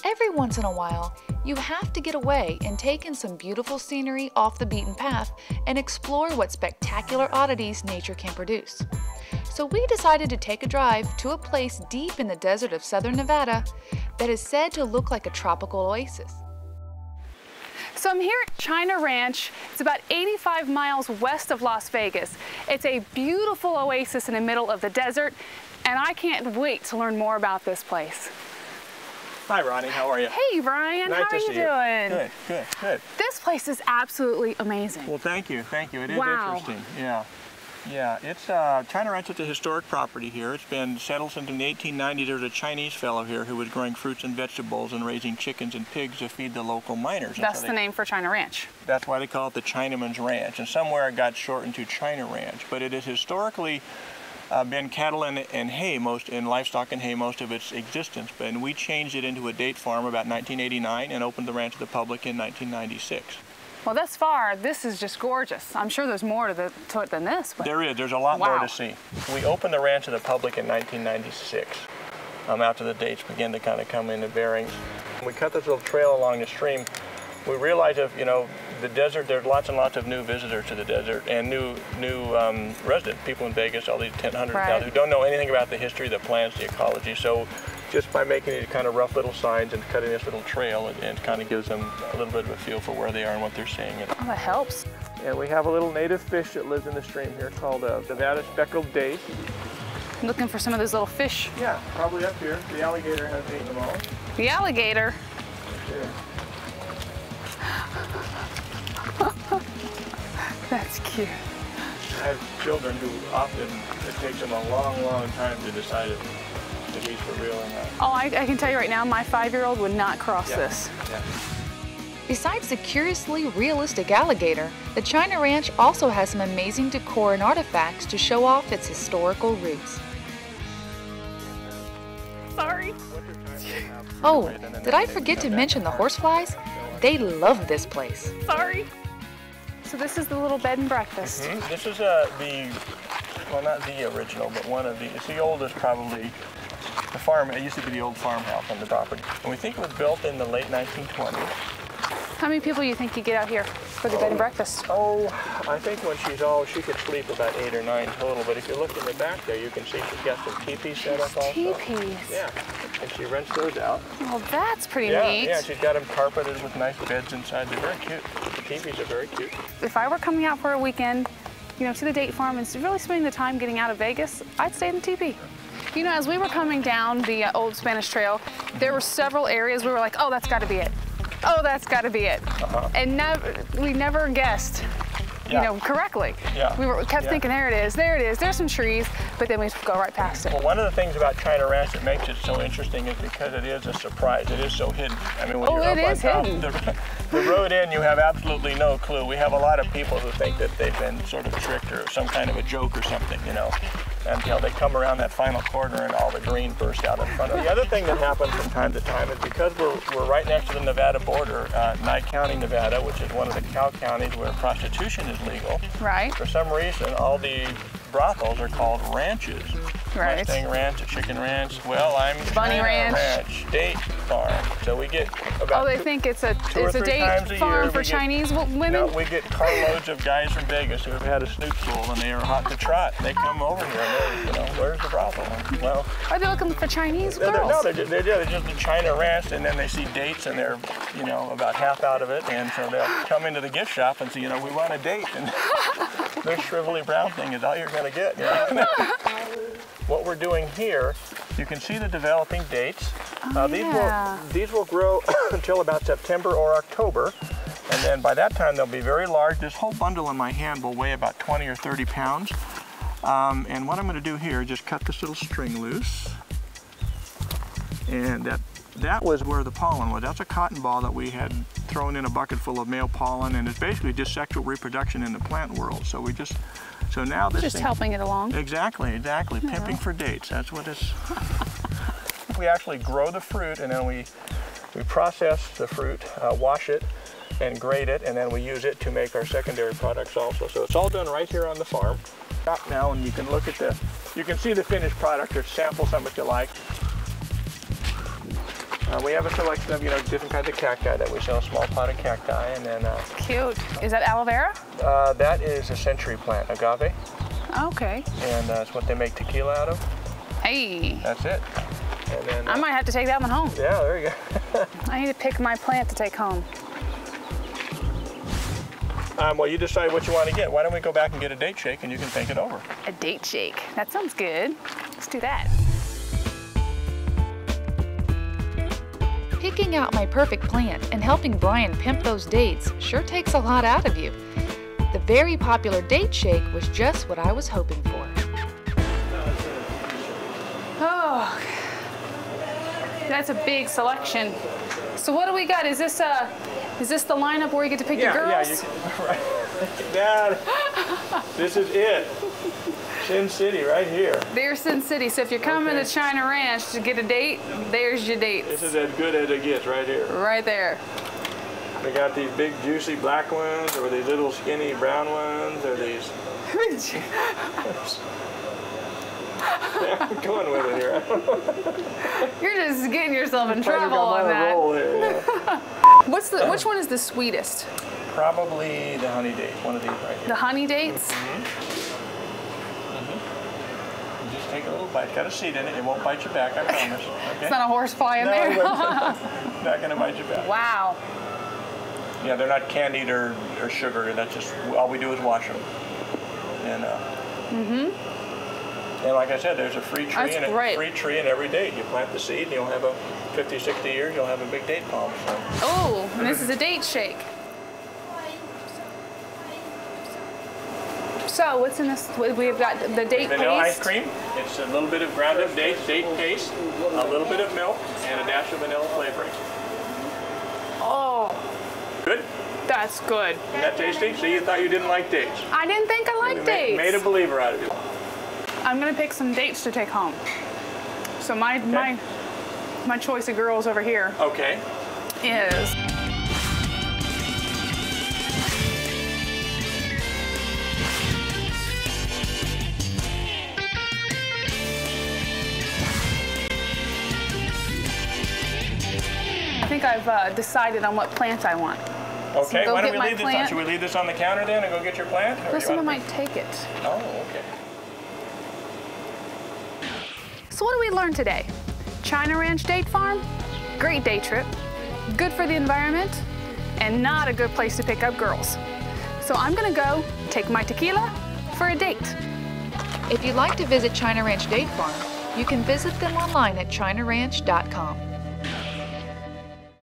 Every once in a while, you have to get away and take in some beautiful scenery off the beaten path and explore what spectacular oddities nature can produce. So we decided to take a drive to a place deep in the desert of southern Nevada that is said to look like a tropical oasis. So I'm here at China Ranch. It's about 85 miles west of Las Vegas. It's a beautiful oasis in the middle of the desert, and I can't wait to learn more about this place. Hi, Ronnie. How are you? Hey, Brian. Nice how are you doing? Good. This place is absolutely amazing. Well, thank you. It is wow. interesting. Yeah. It's China Ranch is a historic property here. It's been settled since in the 1890s. There was a Chinese fellow here who was growing fruits and vegetables and raising chickens and pigs to feed the local miners. That's the name for China Ranch. That's why they call it the Chinaman's Ranch. And somewhere it got shortened to China Ranch. But it has historically been cattle and hay, livestock and hay most of its existence. And we changed it into a date farm about 1989 and opened the ranch to the public in 1996. Well, thus far, this is just gorgeous. I'm sure there's more to it than this. But... There's a lot more to see. We opened the ranch to the public in 1996. After the dates began to kind of come into bearings. We cut this little trail along the stream. We realized the desert, there's lots and lots of new visitors to the desert and new resident people in Vegas, all these 100,000 who don't know anything about the history, the plants, the ecology. So just by making these kind of rough little signs and cutting this little trail, it kind of gives them a little bit of a feel for where they are and what they're seeing. Oh, that helps. And we have a little native fish that lives in the stream here called Nevada speckled dace. I'm looking for some of those little fish. Yeah, probably up here. The alligator has eaten them all. The alligator? That's cute. I have children who often, it takes them a long, long time to decide if he's for real or not. Oh, I can tell you right now, my 5-year-old would not cross this. Yeah. Besides the curiously realistic alligator, the China Ranch also has some amazing decor and artifacts to show off its historical roots. Sorry. Oh, did I forget to mention the horseflies? They love this place. Sorry. So this is the little bed and breakfast. Mm-hmm. This is well, not the original, but one of the, it's the oldest probably. The farm, it used to be the old farmhouse on the property. And we think it was built in the late 1920s. How many people do you think you get out here for the bed and breakfast? Oh, I think when she's all, she could sleep about 8 or 9 total. But if you look in the back there, you can see she's got some teepees set up also. Teepees? Yeah, and she rents those out. Well, that's pretty neat. Yeah, she's got them carpeted with nice beds inside. They're very cute. The teepees are very cute. If I were coming out for a weekend, to the date farm and really spending the time getting out of Vegas, I'd stay in the teepee. As we were coming down the old Spanish Trail, there were several areas we were like, oh, that's got to be it. Oh, that's got to be it. And we never guessed, correctly. Yeah. We kept thinking, there it is, there's some trees, but then we go right past it. Well, one of the things about China Ranch that makes it so interesting is because it is a surprise. It is so hidden. I mean, when you're up on top, hidden. The road in, you have absolutely no clue. We have a lot of people who think that they've been sort of tricked or some kind of a joke or something, until they come around that final corner and all the green bursts out in front of them. The other thing that happens from time to time is because we're right next to the Nevada border, Nye County, Nevada, which is one of the cow counties where prostitution is legal. Right. For some reason, all the brothels are called ranches. Right. Mustang Ranch, a Chicken Ranch. Well, I'm Bunny China Ranch, Date Farm. So we get about they think it's a date a farm for Chinese women? No, we get carloads of guys from Vegas who have had a snoot school and they are hot to trot. They come over here and they're, where's the brothel? Well, are they looking for Chinese girls? No, they're just a China Ranch, and then they see dates and they're, about half out of it, and so they'll come into the gift shop and say, we want a date, and this shrivelly brown thing is all you're going to get. What we're doing here, you can see the developing dates. These will grow until about September or October, and then by that time they'll be very large. This whole bundle in my hand will weigh about 20 or 30 pounds. And what I'm going to do here is just cut this little string loose, and that was where the pollen was. That's a cotton ball that we had thrown in a bucket full of male pollen, and it's basically just sexual reproduction in the plant world. So now this just thing, helping it along. Exactly. Pimping for dates. That's what it's. We actually grow the fruit, and then we process the fruit, wash it, and grate it, and then we use it to make our secondary products also. So it's all done right here on the farm. Stop now, and you can look at you can see the finished product or sample some if you like. We have a selection of, different kinds of cacti that we sell, small potted cacti, and then Cute. Is that aloe vera? that is a century plant, agave, Okay. and that's what they make tequila out of. Hey, That's it. And then, I might have to take that one home. yeah, there you go. I need to pick my plant to take home. Well, you decide what you want to get. Why don't we go back and get a date shake, and you can think it over. A date shake. That sounds good. Let's do that. Picking out my perfect plant and helping Brian pimp those dates sure takes a lot out of you. The very popular date shake was just what I was hoping for. Oh, that's a big selection. So what do we got? Is this the lineup where you get to pick your girls? Yeah, right. Dad, this is it. Sin City right here. There's Sin City. So if you're coming to China Ranch to get a date, there's your date. This is as good as it gets right here. Right there. We got these big juicy black ones, or these little skinny brown ones, or these. Yeah, I'm going with it here. I don't know. You're just getting yourself in I think trouble I'm on on a that. roll here, yeah. Which one is the sweetest? Probably the honey date, one of these right here. The honey dates? You just take a little bite. Got a seed in it. It won't bite you back, I promise. Okay? It's not a horse fly in No, there. it's not going to bite you back. Wow. Yeah, they're not candied or sugared. That's just, all we do is wash them. And, and like I said, there's a free tree That's great. free tree in every date. You plant the seed and you'll have a 50, 60 years, you'll have a big date palm. So. Oh, and this is a date shake. So what's in this? We've got the date Vanilla paste. ice cream. It's a little bit of ground up dates, date paste, a little bit of milk, and a dash of vanilla flavoring. Oh, Good? that's good. Isn't that tasty? See, you thought you didn't like dates. I didn't think I liked dates. Made a believer out of you. I'm gonna pick some dates to take home. So my choice of girls over here Okay. is I think I've decided on what plant I want. Okay, go why don't get we my leave this on? plant. Should we leave this on the counter then and go get your plant? Or Well, you someone wanna- might take it. Oh, okay. So what did we learn today? China Ranch Date Farm? Great day trip, good for the environment, and not a good place to pick up girls. So I'm gonna go take my tequila for a date. If you'd like to visit China Ranch Date Farm, you can visit them online at chinaranch.com.